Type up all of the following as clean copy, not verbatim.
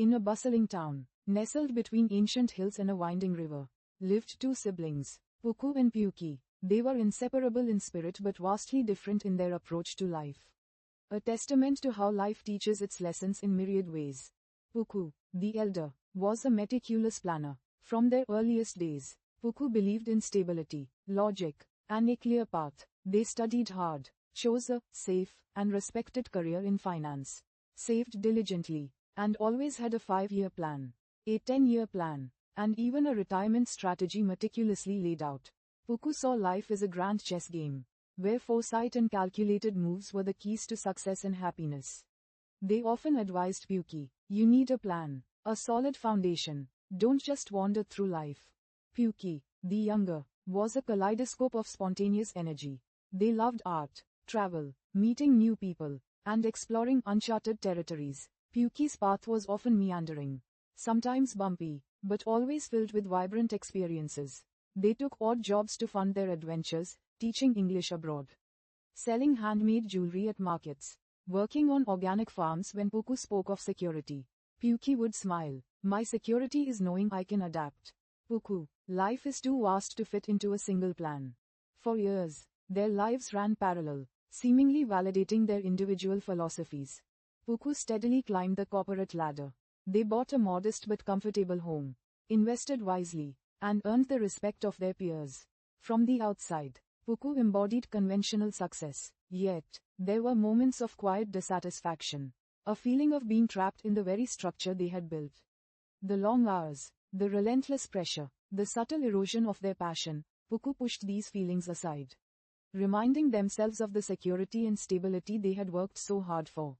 In a bustling town, nestled between ancient hills and a winding river, lived two siblings, Puku and Pyuki. They were inseparable in spirit but vastly different in their approach to life. A testament to how life teaches its lessons in myriad ways. Puku, the elder, was a meticulous planner. From their earliest days, Puku believed in stability, logic, and a clear path. They studied hard, chose a safe and respected career in finance, saved diligently, and always had a 5-year plan, a 10-year plan, and even a retirement strategy meticulously laid out. Puku saw life as a grand chess game, where foresight and calculated moves were the keys to success and happiness. They often advised Pyuki, "You need a plan, a solid foundation, don't just wander through life." Pyuki, the younger, was a kaleidoscope of spontaneous energy. They loved art, travel, meeting new people, and exploring uncharted territories. Pyuki's path was often meandering, sometimes bumpy, but always filled with vibrant experiences. They took odd jobs to fund their adventures, teaching English abroad, selling handmade jewelry at markets, working on organic farms. When Puku spoke of security, Pyuki would smile. "My security is knowing I can adapt." Puku, life is too vast to fit into a single plan. For years, their lives ran parallel, seemingly validating their individual philosophies. Puku steadily climbed the corporate ladder. They bought a modest but comfortable home, invested wisely, and earned the respect of their peers. From the outside, Puku embodied conventional success, yet, there were moments of quiet dissatisfaction, a feeling of being trapped in the very structure they had built. The long hours, the relentless pressure, the subtle erosion of their passion. Puku pushed these feelings aside, reminding themselves of the security and stability they had worked so hard for.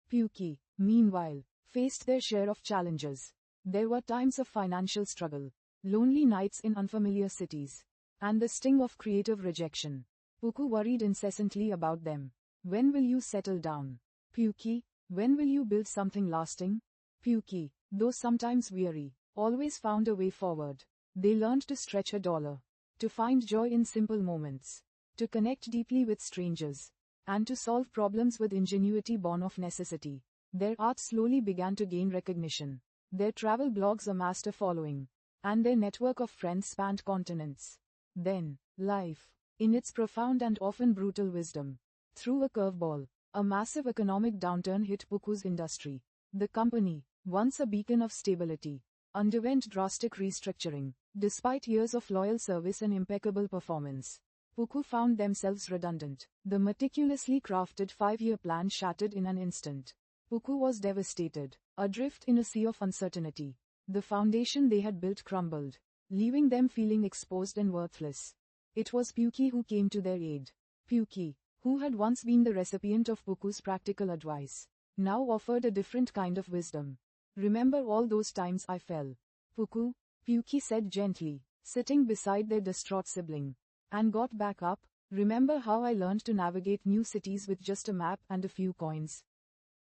Pyuki, meanwhile, faced their share of challenges. There were times of financial struggle, lonely nights in unfamiliar cities, and the sting of creative rejection. Puku worried incessantly about them. "When will you settle down? Pyuki, when will you build something lasting?" Pyuki, though sometimes weary, always found a way forward. They learned to stretch a dollar, to find joy in simple moments, to connect deeply with strangers, and to solve problems with ingenuity born of necessity. Their art slowly began to gain recognition. Their travel blogs amassed a following, and their network of friends spanned continents. Then, life, in its profound and often brutal wisdom, threw a curveball. A massive economic downturn hit Puku's industry. The company, once a beacon of stability, underwent drastic restructuring. Despite years of loyal service and impeccable performance, Puku found themselves redundant. The meticulously crafted 5-year plan shattered in an instant. Puku was devastated, adrift in a sea of uncertainty. The foundation they had built crumbled, leaving them feeling exposed and worthless. It was Pyuki who came to their aid. Pyuki, who had once been the recipient of Puku's practical advice, now offered a different kind of wisdom. "Remember all those times I fell, Puku?" Pyuki said gently, sitting beside their distraught sibling. "And got back up? Remember how I learned to navigate new cities with just a map and a few coins?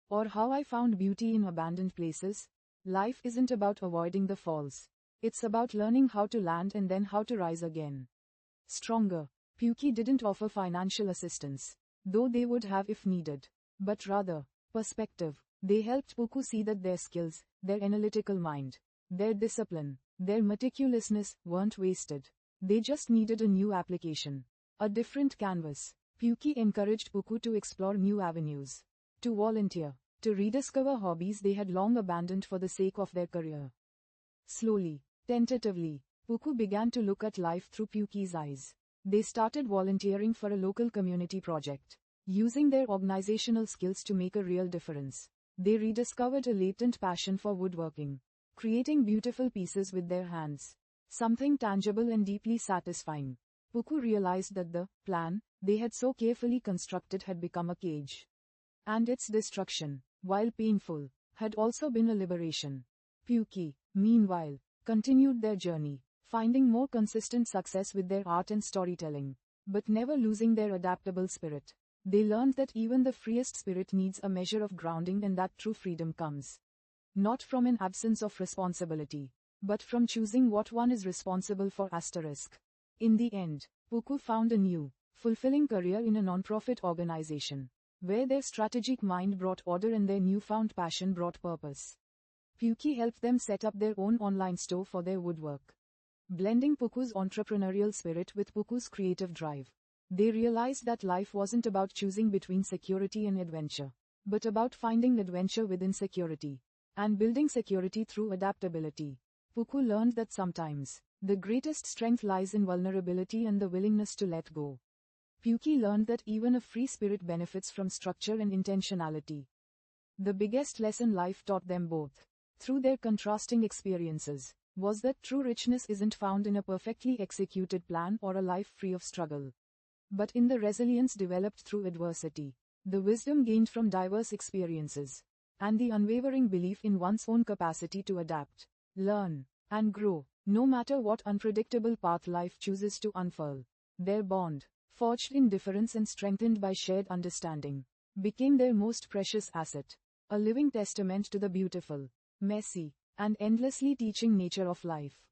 Or how I found beauty in abandoned places?" Life isn't about avoiding the falls. It's about learning how to land and then how to rise again. Stronger. Pyuki didn't offer financial assistance, though they would have if needed, but rather, perspective. They helped Puku see that their skills, their analytical mind, their discipline, their meticulousness weren't wasted. They just needed a new application, a different canvas. Pyuki encouraged Puku to explore new avenues, to volunteer, to rediscover hobbies they had long abandoned for the sake of their career. Slowly, tentatively, Puku began to look at life through Pyuki's eyes. They started volunteering for a local community project, using their organizational skills to make a real difference. They rediscovered a latent passion for woodworking, creating beautiful pieces with their hands, something tangible and deeply satisfying. Puku realized that the plan they had so carefully constructed had become a cage. And its destruction, while painful, had also been a liberation. Pyuki, meanwhile, continued their journey, finding more consistent success with their art and storytelling, but never losing their adaptable spirit. They learned that even the freest spirit needs a measure of grounding, and that true freedom comes not from an absence of responsibility, but from choosing what one is responsible for. In the end, Puku found a new, fulfilling career in a non-profit organization, where their strategic mind brought order and their newfound passion brought purpose. Puki helped them set up their own online store for their woodwork. Blending Puku's entrepreneurial spirit with Puku's creative drive, they realized that life wasn't about choosing between security and adventure, but about finding adventure within security, and building security through adaptability. Puku learned that sometimes, the greatest strength lies in vulnerability and the willingness to let go. Puki learned that even a free spirit benefits from structure and intentionality. The biggest lesson life taught them both, through their contrasting experiences, was that true richness isn't found in a perfectly executed plan or a life free of struggle, but in the resilience developed through adversity, the wisdom gained from diverse experiences, and the unwavering belief in one's own capacity to adapt, learn, and grow, no matter what unpredictable path life chooses to unfurl. Their bond, forged in difference and strengthened by shared understanding, became their most precious asset, a living testament to the beautiful, messy, and endlessly teaching nature of life.